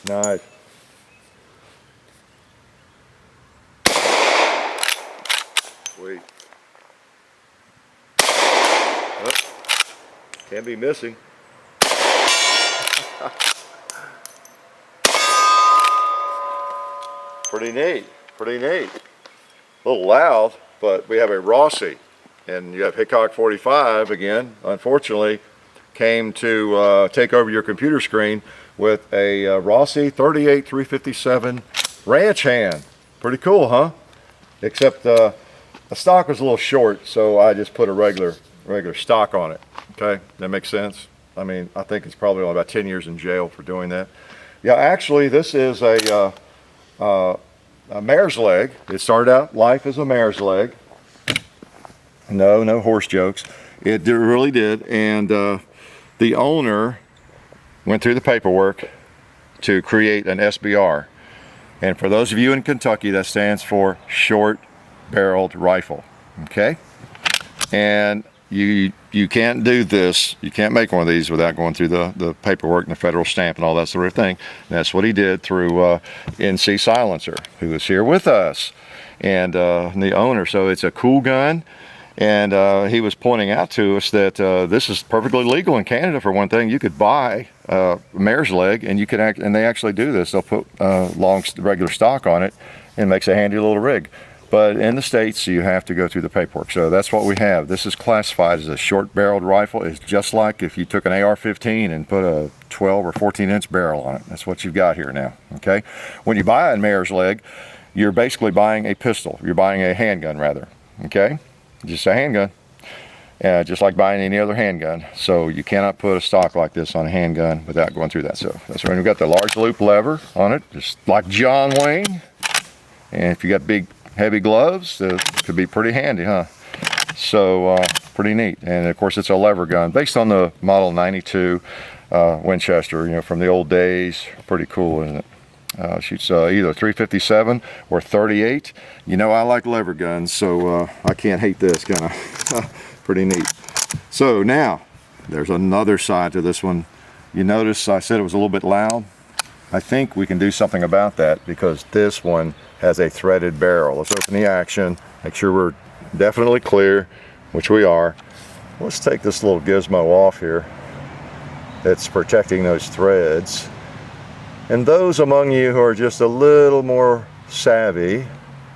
Nice. Sweet. Oh, can't be missing. Pretty neat, pretty neat. A little loud, but we have a Rossi, and you have Hickok 45 again. Unfortunately, came to take over your computer screen with a Rossi 38 357 ranch hand. Pretty cool, huh? Except the stock was a little short, so I just put a regular stock on it. Okay, that makes sense. I mean, I think it's probably only about 10 years in jail for doing that. Yeah, actually, this is a mare's leg. It started out life as a mare's leg. No horse jokes. It really did, and the owner went through the paperwork to create an SBR. And for those of you in Kentucky, that stands for short barreled rifle. Okay? And you can't do this, you can't make one of these without going through the paperwork and the federal stamp and all that sort of thing. And that's what he did through NC Silencer, who is here with us, and the owner. So it's a cool gun, and he was pointing out to us that this is perfectly legal in Canada. For one thing, you could buy a mare's leg, and you can and they actually do this. They'll put regular stock on it, and it makes a handy little rig. But in the States, you have to go through the paperwork. So that's what we have. This is classified as a short-barreled rifle. It's just like if you took an AR-15 and put a 12 or 14-inch barrel on it. That's what you've got here now, okay? When you buy a mare's leg, you're basically buying a pistol. You're buying a handgun, rather, okay? Just a handgun, just like buying any other handgun. So you cannot put a stock like this on a handgun without going through that. So that's when we've got the large loop lever on it, just like John Wayne. And if you got big, heavy gloves, it could be pretty handy, huh? So pretty neat. And of course, it's a Levergun based on the model 92 Winchester, you know, from the old days. Pretty cool, isn't it? Shoots either 357 or 38. You know, I like Leverguns, so I can't hate this. Kind of pretty neat. So now there's another side to this one. You notice I said it was a little bit loud. I think we can do something about that, because this one has a threaded barrel. Let's open the action, make sure we're definitely clear, which we are. Let's take this little gizmo off here. It's protecting those threads. And those among you who are just a little more savvy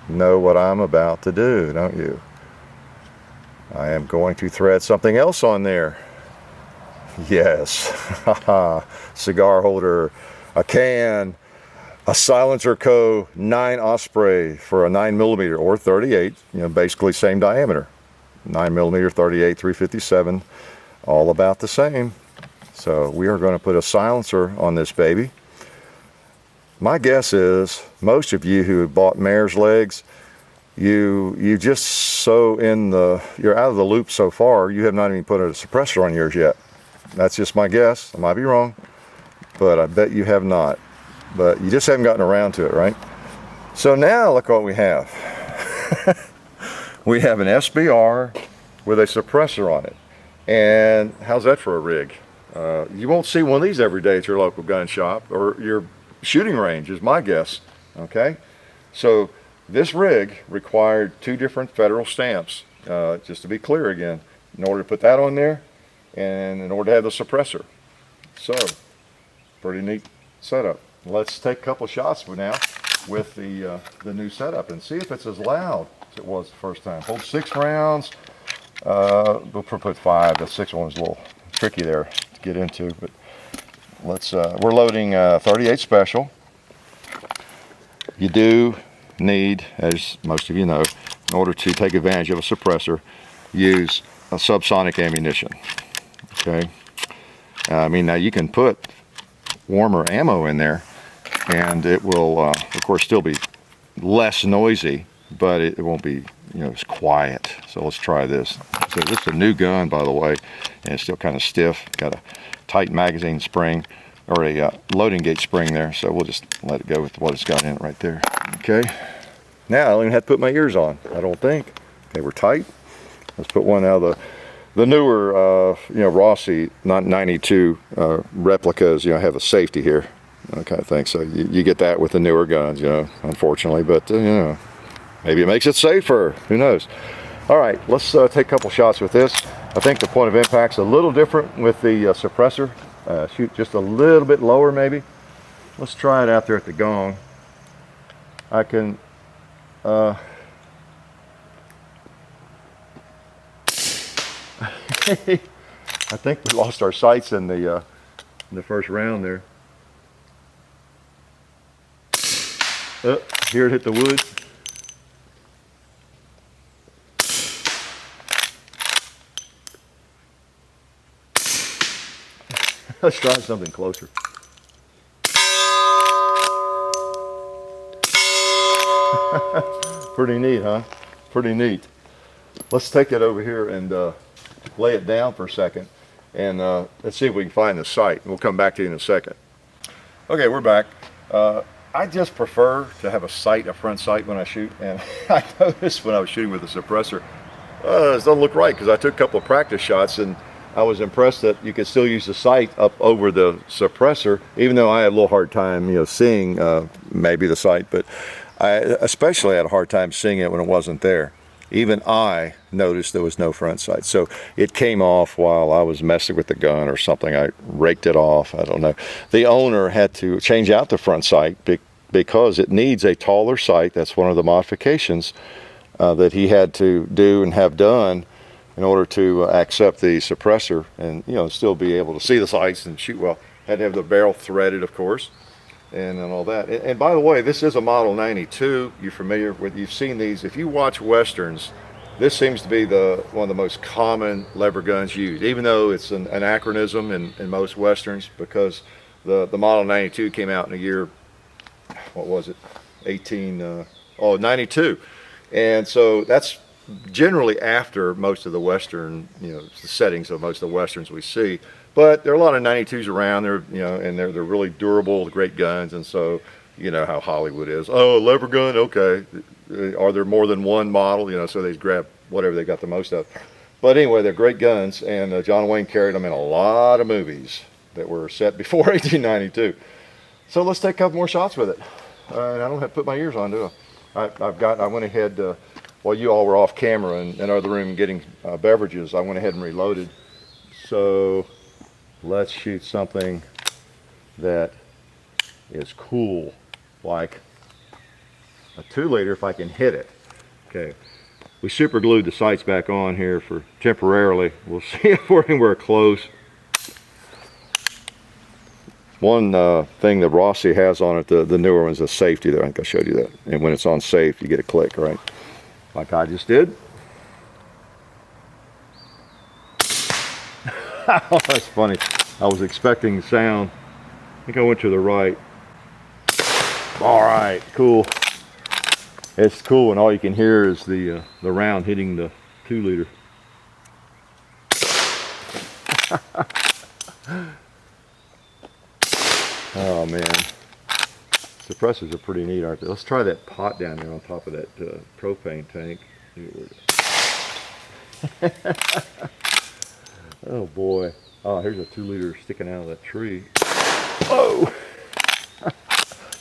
know what I'm about to do, don't you? I am going to thread something else on there. Yes, cigar holder, a can, a Silencer Co. 9 Osprey for a 9mm or 38, you know, basically same diameter. 9mm, 38, 357, all about the same. So we are going to put a silencer on this baby. My guess is most of you who bought mare's legs, you just you're out of the loop so far, you have not even put a suppressor on yours yet. That's just my guess. I might be wrong, but I bet you have not. But you just haven't gotten around to it, right? So now look what we have. We have an SBR with a suppressor on it. And how's that for a rig? You won't see one of these every day at your local gun shop or your shooting range, is my guess. Okay? So this rig required 2 different federal stamps, just to be clear again, in order to put that on there and in order to have the suppressor. So, pretty neat setup. Let's take a couple shots now with the new setup and see if it's as loud as it was the first time. Hold 6 rounds. We'll put 5. The 6th one was a little tricky there to get into, but let's. We're loading 38 special. You do need, as most of you know, in order to take advantage of a suppressor, use a subsonic ammunition. Okay. I mean, now you can put warmer ammo in there, and it will, of course, still be less noisy, but it won't be, you know, as quiet. So let's try this. So this is a new gun, by the way, and it's still kind of stiff. Got a tight magazine spring, or a loading gate spring there. So we'll just let it go with what it's got in it right there. Okay. Now I don't even have to put my ears on, I don't think. Okay, we're tight. Let's put one out of The newer, you know, Rossi, not 92 replicas, you know, have a safety here, kind of thing. So you get that with the newer guns, you know, unfortunately. But, you know, maybe it makes it safer. Who knows? All right, let's take a couple shots with this. I think the point of impact's a little different with the suppressor. Shoot just a little bit lower, maybe. Let's try it out there at the gong. I can... I think we lost our sights in the first round there. Oh, here it hit the wood. Let's try something closer. Pretty neat, huh? Pretty neat. Let's take it over here and lay it down for a second, and let's see if we can find the sight. We'll come back to you in a second. Okay, we're back. I just prefer to have a sight, a front sight when I shoot, and I noticed when I was shooting with the suppressor, it doesn't look right, because I took a couple of practice shots and I was impressed that you could still use the sight up over the suppressor, even though I had a little hard time, you know, seeing maybe the sight, but I especially had a hard time seeing it when it wasn't there. Even I noticed there was no front sight. So it came off while I was messing with the gun or something. I raked it off, I don't know. The owner had to change out the front sight because it needs a taller sight. That's one of the modifications that he had to do and have done in order to accept the suppressor and, you know, still be able to see the sights and shoot well. Had to have the barrel threaded, of course, and all that. And by the way, this is a Model 92. You're familiar with, you've seen these. If you watch Westerns, this seems to be one of the most common lever guns used, even though it's an anachronism in most Westerns, because the Model 92 came out in the year, what was it, 92. And so that's generally after most of the Western, you know, the settings of most of the Westerns we see. But there are a lot of 92s around there, you know, and they're really durable, great guns. And so, you know how Hollywood is. Oh, lever gun, okay. Are there more than one model? You know, so they grab whatever they got the most of. But anyway, they're great guns, and John Wayne carried them in a lot of movies that were set before 1892. So let's take a couple more shots with it. And I don't have to put my ears on, do I? I went ahead, while you all were off camera in another room getting beverages, I went ahead and reloaded. So let's shoot something that is cool, like a 2-liter if I can hit it. Okay, we super glued the sights back on here for temporarily. We'll see if we're anywhere close. One thing that Rossi has on it, the newer one's a safety there. I think I showed you that. And when it's on safe, you get a click, right? Like I just did. Oh, that's funny. I was expecting sound. I think I went to the right. All right, cool. It's cool, and all you can hear is the round hitting the 2-liter. Oh man, suppressors are pretty neat, aren't they? Let's try that pot down there on top of that propane tank. Oh boy. Oh, here's a 2-liter sticking out of that tree. Whoa!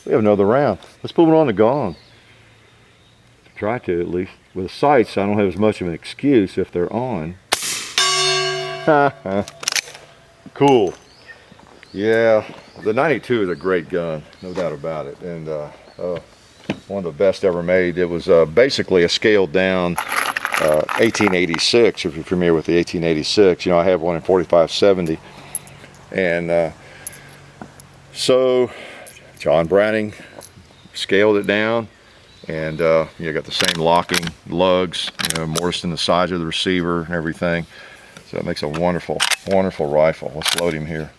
We have another round. Let's put it on the gong. Try to, at least. With the sights, I don't have as much of an excuse if they're on. Cool. Yeah, the 92 is a great gun, no doubt about it, and one of the best ever made. It was basically a scaled down 1886, if you're familiar with the 1886. You know, I have one in 4570, and so John Browning scaled it down, and you got the same locking lugs, you know, mortised in the sides of the receiver and everything. So it makes a wonderful, wonderful rifle. Let's load him here.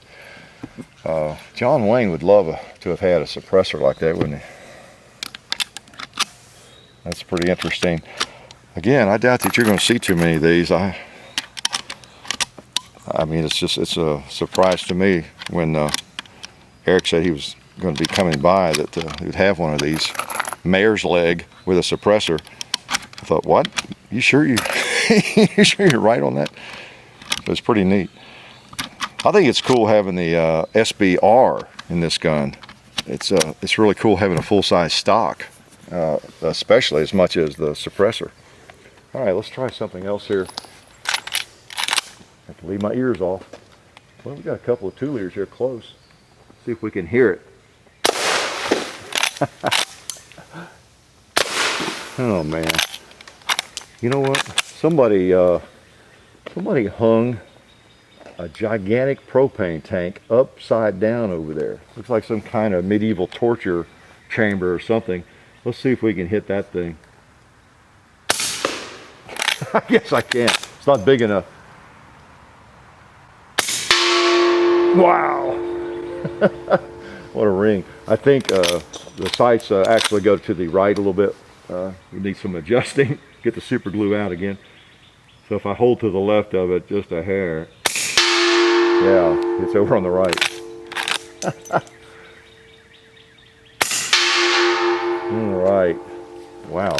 John Wayne would love to have had a suppressor like that, wouldn't he? That's pretty interesting. Again, I doubt that you're going to see too many of these. I mean, it's a surprise to me when Eric said he was going to be coming by that he would have one of these mare's leg with a suppressor. I thought, what? You sure you sure you're right on that? It's pretty neat. I think it's cool having the SBR in this gun. It's really cool having a full-size stock, especially as much as the suppressor. All right, let's try something else here. I have to leave my ears off. Well, we got a couple of 2 liters here close. See if we can hear it. Oh man! You know what? Somebody hung a gigantic propane tank upside down over there. Looks like some kind of medieval torture chamber or something. Let's see if we can hit that thing. I guess I can. It's not big enough. Wow. What a ring. I think the sights actually go to the right a little bit. We need some adjusting. Get the super glue out again. So if I hold to the left of it just a hair, yeah, it's over on the right. All right. Wow.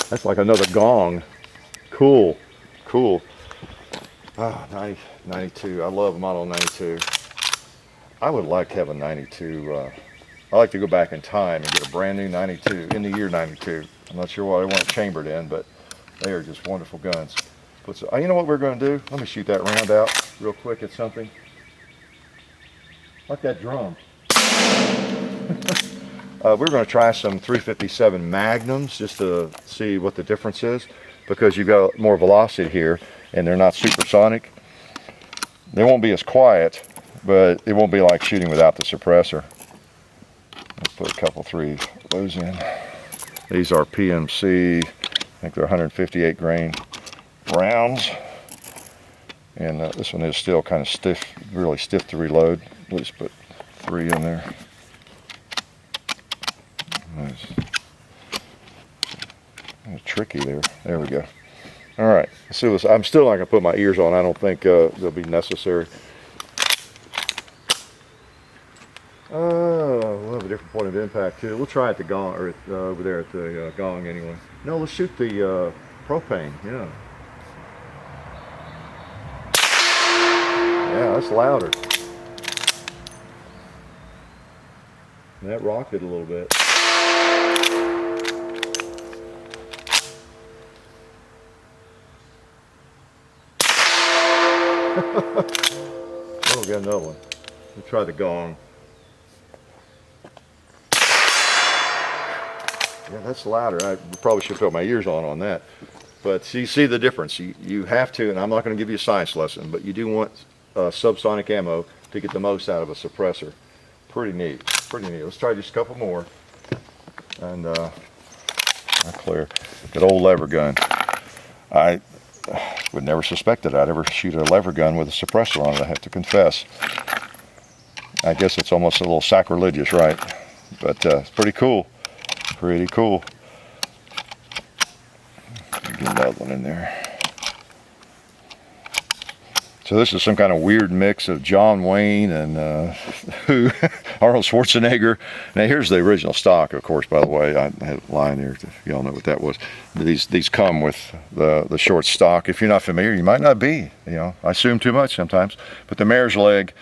That's like another gong. Cool. Cool. Ah, 92. I love Model 92. I would like to have a 92. I like to go back in time and get a brand new 92 in the year 92. I'm not sure what I want it chambered in, but they are just wonderful guns. You know what we're going to do? Let me shoot that round out real quick at something. Like that drum. We're going to try some 357 Magnums just to see what the difference is, because you've got more velocity here and they're not supersonic. They won't be as quiet, but it won't be like shooting without the suppressor. Let's put a couple 3 of those in. These are PMC, I think they're 158 grain rounds. And this one is still kind of stiff, really stiff to reload. Let's put 3 in there. Nice. Tricky there. There we go. All right. Let's see what I'm still not going to put my ears on. I don't think they'll be necessary. We'll have a different point of impact too. We'll try at the gong, or over there at the gong anyway. No, let's shoot the propane. Yeah. Yeah, that's louder. And that rocked it a little bit. Oh, we got another one. We'll try the gong. Yeah, that's louder. I probably should put my ears on that. But you see the difference. You have to, and I'm not going to give you a science lesson, but you do want subsonic ammo to get the most out of a suppressor. Pretty neat. Pretty neat. Let's try just a couple more. And I'm clear. Good old Levergun. I would never suspect that I'd ever shoot a Levergun with a suppressor on it, I have to confess. I guess it's almost a little sacrilegious, right? But it's pretty cool. Pretty cool. Get another one in there. So this is some kind of weird mix of John Wayne and Arnold Schwarzenegger. Now here's the original stock, of course, by the way. I had a line there if y'all know what that was. These come with the short stock. If you're not familiar, you might not be. You know, I assume too much sometimes. But the mare's leg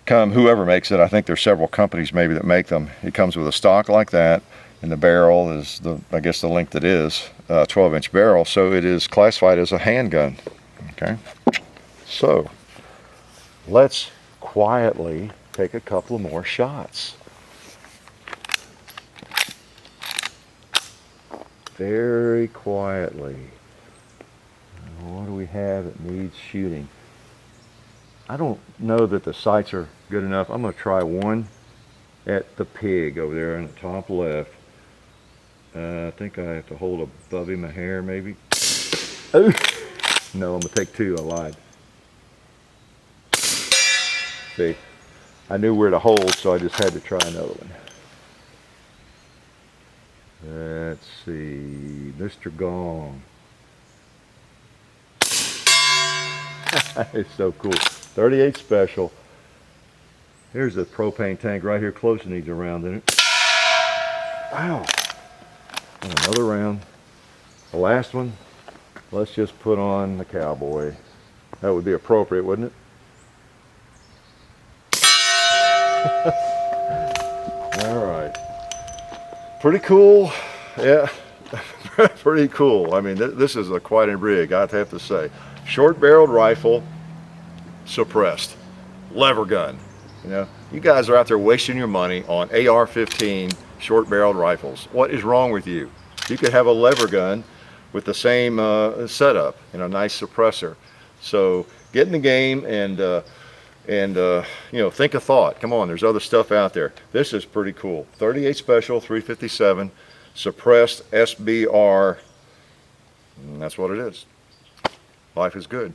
whoever makes it, I think there's several companies maybe that make them. It comes with a stock like that, and the barrel is I guess the length it is, 12-inch barrel. So it is classified as a handgun. Okay. So let's quietly take a couple of more shots. Very quietly. What do we have that needs shooting? I don't know that the sights are good enough. I'm going to try one at the pig over there in the top left. I think I have to hold above him a hair maybe. Oh. No, I'm going to take 2. I lied. See, I knew where to hold, so I just had to try another one. Let's see, Mr. Gong. It's so cool. 38 special. Here's the propane tank right here, close, needs a round in it. Ow! And another round. The last one, let's just put on the cowboy. That would be appropriate, wouldn't it? All right. Pretty cool. Yeah, pretty cool. I mean, this is quite a rig, I'd have to say. Short-barreled rifle, suppressed, lever gun. You know, you guys are out there wasting your money on AR-15 short-barreled rifles. What is wrong with you? You could have a lever gun with the same setup and a nice suppressor. So get in the game and you know, think a thought. Come on, there's other stuff out there. This is pretty cool. 38 Special 357 suppressed SBR. And that's what it is. Life is good.